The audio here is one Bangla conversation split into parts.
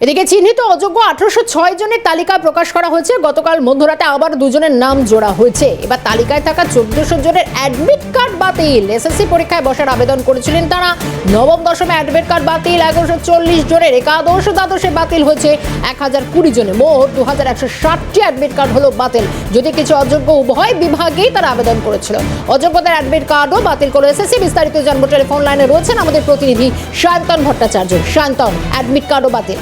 এদিকে চিহ্নিত অযোগ্য 1806 জনের তালিকা প্রকাশ করা হয়েছে। গতকাল মধ্যরাতে আবার দুজনের নাম জোড়া হয়েছে। এবার তালিকায় থাকা 1400 জনের অ্যাডমিট কার্ড বাতিল। এসএসসি পরীক্ষায় বসার আবেদন করেছিলেন তারা। নবম দশমে অ্যাডমিট কার্ড বাতিল 1140 জনের। একাদশ দ্বাদশে বাতিল হয়েছে 1020 জনের। মোট 2160টি অ্যাডমিট কার্ড হলো বাতিল। যদি কিছু অযোগ্য উভয় বিভাগেই তারা আবেদন করেছিল। অযোগ্যদের অ্যাডমিট কার্ডও বাতিল করে এসএসসি। বিস্তারিত জানবো, টেলিফোন লাইনে রয়েছেন আমাদের প্রতিনিধি সায়ন্তন ভট্টাচার্য। সায়ন্তন, অ্যাডমিট কার্ডও বাতিল।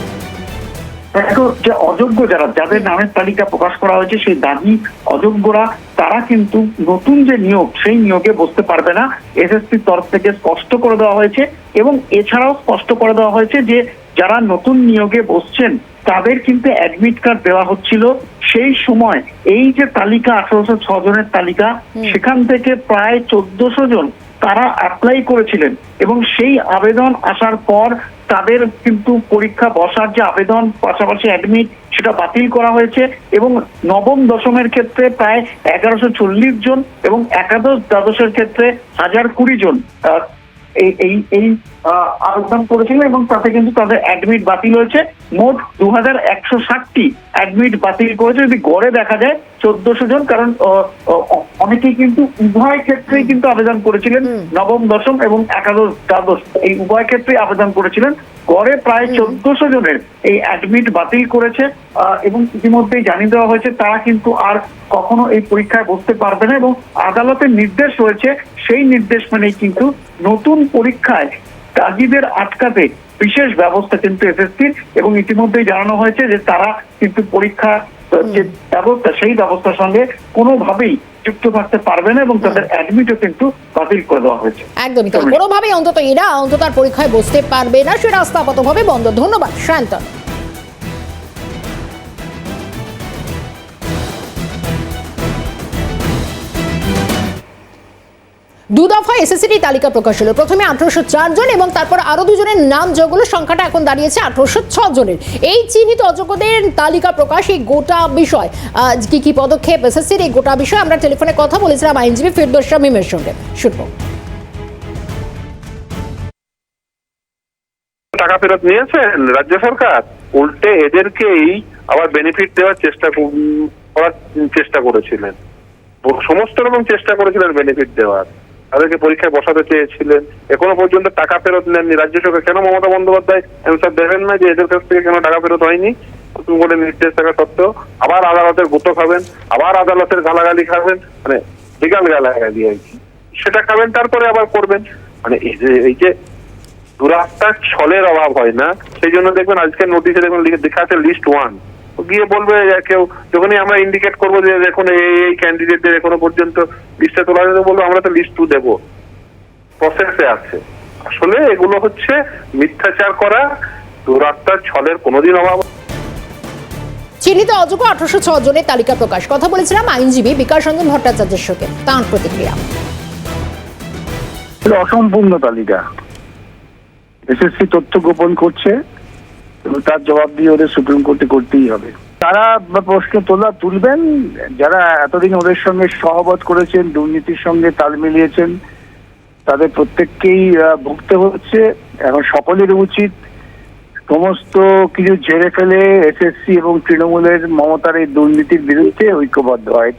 যে অযোগ্য যাদের নামের তালিকা প্রকাশ করা হয়েছে, সেই দাবি অযোগ্যরা তারা কিন্তু নতুন যে নিয়োগ, সেই নিয়োগে বসতে পারবে না। এসএসসির তরফ থেকে স্পষ্ট করে দেওয়া হয়েছে এবং এছাড়াও স্পষ্ট করে দেওয়া হয়েছে যে যারা নতুন নিয়োগে বসছেন তাদের কিন্তু অ্যাডমিট কার্ড দেওয়া হচ্ছিল সেই সময়। এই যে তালিকা 1806 জনের তালিকা, সেখান থেকে প্রায় 1400 জন তারা অ্যাপ্লাই করেছিলেন এবং সেই আবেদন আসার পর তাদের কিন্তু পরীক্ষা বসার যে আবেদন পাশাপাশি অ্যাডমিট সেটা বাতিল করা হয়েছে। এবং নবম দশমের ক্ষেত্রে প্রায় 1140 জন এবং একাদশ দ্বাদশের ক্ষেত্রে 1020 জন এই আবেদন করেছিলেন এবং তাতে কিন্তু তাদের অ্যাডমিট বাতিল হয়েছে। মোট 2160টি অ্যাডমিট বাতিল করেছে। যদি গড়ে দেখা যায় 1400 জন, কারণ অনেকেই কিন্তু উভয় ক্ষেত্রেই কিন্তু আবেদন করেছিলেন। নবম দশম এবং একাদশ দ্বাদশ এই উভয় ক্ষেত্রেই আবেদন করেছিলেন। গড়ে প্রায় 1400 জনের এই অ্যাডমিট বাতিল করেছে এবং ইতিমধ্যেই জানিয়ে দেওয়া হয়েছে তারা কিন্তু আর কখনো এই পরীক্ষায় বসতে পারবে না এবং আদালতের নির্দেশ রয়েছে, সেই নির্দেশ মেনেই কিন্তু নতুন পরীক্ষায় কাজীদের আটকাতে বিশেষ ব্যবস্থা কিন্তু এসএসসির। এবং ইতিমধ্যেই জানানো হয়েছে যে তারা কিন্তু পরীক্ষা যে ব্যবস্থা, সেই ব্যবস্থার সঙ্গে কোনোভাবেই যুক্ত থাকতে পারবে না এবং তাদের অ্যাডমিটও কিন্তু বাতিল করে দেওয়া হয়েছে। একদমই তাই, কোনোভাবেই এরা অন্তত পরীক্ষায় বসতে পারবে না, সে রাস্তা আপাতভাবে বন্ধ। ধন্যবাদ সায়ন্তন। দু দফায় এসএসসির তালিকা প্রকাশ হলো। প্রথমে 1804 জন এবং তারপর আরো দুজনের নাম যোগ হলো। সংখ্যাটা এখন দাঁড়িয়েছে 1806 জনের। এই চিহ্নিত অযোগ্যদের তালিকা প্রকাশ, এই গোটা বিষয় কি পদক্ষেপ এসএসসির, এই গোটা বিষয় আমরা টেলিফোনে কথা বলেছিলাম আইনজীবী ফিরদৌস শামীমের সঙ্গে। শুনবো। টাকা ফেরত নিয়েছেন রাজ্য সরকার, উল্টে এদেরকেই আবার বেনিফিট দেওয়ার চেষ্টা করেছিলেন। সমস্ত রকম চেষ্টা করেছিলেন বেনিফিট দেওয়ার। তাদেরকে পরীক্ষায় বসাতে চেয়েছিলেন, এখনো পর্যন্ত টাকা ফেরত নেননি রাজ্য সরকার। কেন মমতা বন্দ্যোপাধ্যায় অ্যান্সার দেবেন না যে এদের কাছ থেকে কেন টাকা ফেরত হয়নি? নতুন করে নির্দেশ থাকা সত্ত্বেও আবার আদালতের গুতো খাবেন, আবার আদালতের গালাগালি খাবেন, মানে লিগাল গালাগালি আর কি, সেটা খাবেন, তারপরে আবার করবেন। মানে এই যে দুরাস্তার ছলের অভাব হয় না, সেই জন্য দেখবেন আজকের নোটিশে দেখবেন লেখা আছে লিস্ট 1। গিয়ে বলবে কেউ, যখনই আমরা ইন্ডিকেট করবো যে দেখুন এই ক্যান্ডিডেটদের এখনো পর্যন্ত লিস্টে তোলা হয়েছে, বলবো আমরা তো লিস্ট 2 দেবো, প্রসেসে আছে। আসলে এগুলো হচ্ছে মিথ্যাচার করা, দুরাস্তার ছলের কোনোদিন অভাব। চিহ্নিত অযোগ্য 1806 জনের তালিকা প্রকাশ, কথা বলেছিলাম আইনজীবী বিকাশ রঞ্জন ভট্টাচার্যের সঙ্গে। তাঁর প্রতিক্রিয়া। অসম্পূর্ণ তালিকা, এসএসসি তথ্য গোপন করছে এবং তার জবাব দিয়ে ওদের সুপ্রিম কোর্টে করতেই হবে। তারা প্রশ্ন তুলবেন যারা এতদিন ওদের সঙ্গে সহবত করেছেন, দুর্নীতির সঙ্গে তাল মিলিয়েছেন, তাদের প্রত্যেককেই ভুগতে হচ্ছে। এখন সকলের উচিত সমস্ত কিছু ঝেড়ে ফেলে এসএসসি এবং তৃণমূলের মমতার এই দুর্নীতির বিরুদ্ধে ঐক্যবদ্ধ হয়।